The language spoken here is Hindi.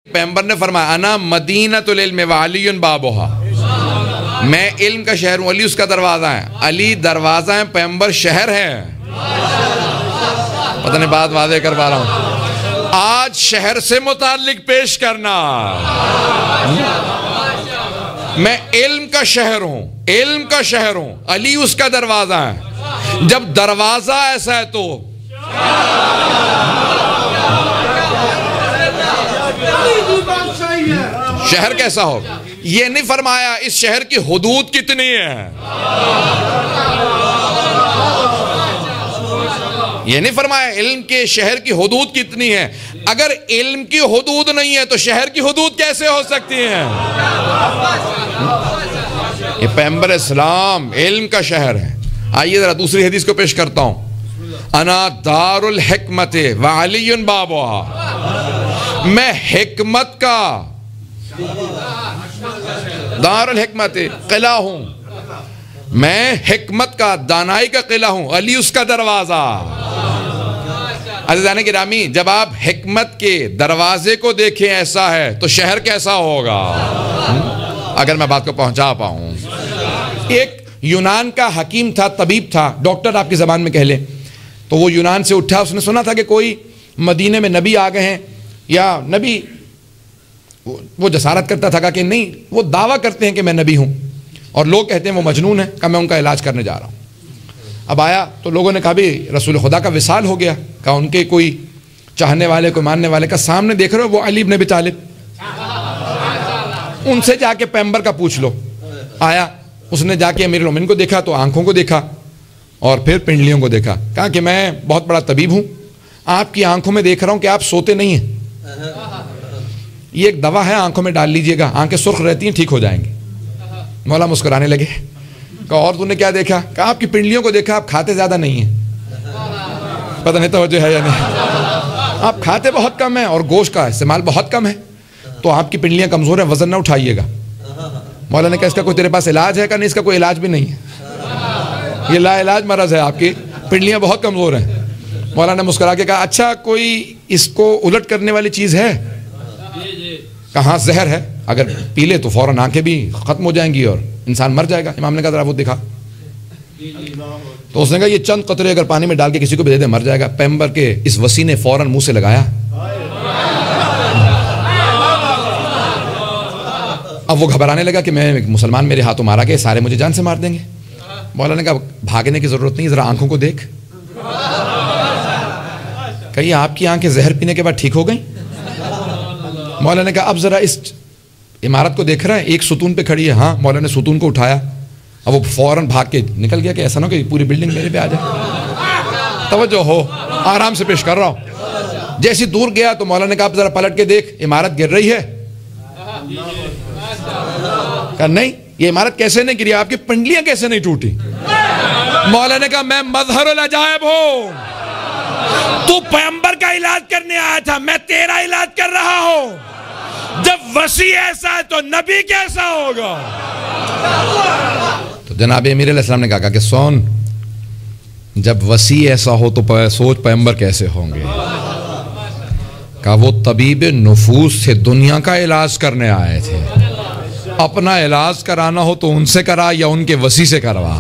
पैगंबर ने फरमाया अना मदीनतुल इल्म व अलीयुन बाबुहा, मैं इल्म का शहर हूँ, अली उसका दरवाज़ा है। अली दरवाज़ा है, पैगंबर शहर है। पता नहीं बात वादे कर पा रहा हूँ। आज शहर से मुताल्लिक पेश करना, मैं इल्म का शहर हूँ, इल्म का शहर हूँ, अली उसका दरवाज़ा है। जब दरवाज़ा ऐसा है तो शहर कैसा होगा? ये नहीं फरमाया इस शहर की हुदूद कितनी है, ये नहीं फरमाया इल्म के शहर की हुदूद कितनी है। अगर इल्म की हुदूद नहीं है तो शहर की हुदूद कैसे हो सकती है? ये पैगंबर इस्लाम इल्म का शहर है। आइए जरा दूसरी हदीस को पेश करता हूं। अना दारुल हिकमत व अलीयुन बाबुहा, मैं हिकमत का दारुल हिकमत किला हूं, मैं हिकमत का दानाई का किला हूं, अली उसका दरवाजा। अज़ीज़ान गिरामी, जब आप हिकमत के दरवाजे को देखें ऐसा है तो शहर कैसा होगा? अगर मैं बात को पहुंचा पाऊं। एक यूनान का हकीम था, तबीब था, डॉक्टर आपकी ज़बान में कह ले, तो वो यूनान से उठा, उसने सुना था कि कोई मदीने में नबी आ गए हैं, या नबी, वो जसारत करता था कि नहीं, वो दावा करते हैं कि मैं नबी हूं और लोग कहते हैं वो मजनून है, का मैं उनका इलाज करने जा रहा हूं। अब आया तो लोगों ने कहा भी रसूल खुदा का विसाल हो गया, कहा उनके कोई चाहने वाले, कोई मानने वाले का सामने देख रहे हो, वो अली इब्न अबी तालिब, उनसे जाके पैगंबर का पूछ लो। आया, उसने जाके अमीरुल मोमिनीन को देखा तो आंखों को देखा और फिर पिंडलियों को देखा, कहा कि मैं बहुत बड़ा तबीब हूं, आपकी आंखों में देख रहा हूं कि आप सोते नहीं हैं, ये एक दवा है, आंखों में डाल लीजिएगा, आंखें सुर्ख रहती हैं, ठीक हो जाएंगी। मौला मुस्कुराने लगे, कहा और तूने क्या देखा? कहा आपकी पिंडलियों को देखा, आप खाते ज्यादा नहीं हैं। पता नहीं तवज्जो है या नहीं, आप खाते बहुत कम है और गोश्त का इस्तेमाल बहुत कम है, तो आपकी पिंडलियां कमजोर है, वजन ना उठाइएगा। मौला ने कहा इसका कोई तेरे पास इलाज है? का नहीं, इसका कोई इलाज भी नहीं है, ये लाइलाज मरज है, आपकी पिंडलियां बहुत कमजोर हैं। मौला ने मुस्कुरा के कहा अच्छा कोई इसको उलट करने वाली चीज है? कहाँ जहर है, अगर पी ले तो फौरन आंखें भी खत्म हो जाएंगी और इंसान मर जाएगा। इमाम ने कहा जरा वो दिखा, तो उसने कहा ये चंद कतरे अगर पानी में डाल के किसी को भी दे दे मर जाएगा। पैगंबर के इस वसी ने फौरन मुंह से लगाया। अब वो घबराने लगा कि मैं मुसलमान, मेरे हाथों मारा गया, सारे मुझे जान से मार देंगे। मौला ने कहा भागने की जरूरत नहीं, जरा आंखों को देख। कहीं आपकी आंखें जहर पीने के बाद ठीक हो गई? मौला ने कहा अब जरा इस इमारत को देख रहा है, एक सुतून पे खड़ी है। हाँ, मौला ने सुतून को उठाया, अब वो फौरन भाग के निकल गया कि ऐसा ना हो कि पूरी बिल्डिंग मेरे पे आ जाए। तवज्जो हो, आराम से पेश कर रहा हूं। जैसी दूर गया तो मौला ने कहा अब जरा पलट के देख, इमारत गिर रही है? कहा नहीं, ये इमारत कैसे नहीं गिरी, आपकी पिंडलियां कैसे नहीं टूटी? मौला ने कहा मैं मज़हरुल अजायब हूं, तू पैगंबर का इलाज करने आया था, मैं तेरा इलाज कर रहा हूं। जब वसी ऐसा है तो नबी कैसा होगा? तो जनाब अमीर अलैहिस्सलाम ने कहा कि सोन, जब वसी ऐसा हो तो सोच पैगंबर कैसे होंगे? कहा वो तबीब नुफूस थे, दुनिया का इलाज करने आए थे, अपना इलाज कराना हो तो उनसे करा या उनके वसी से करवा।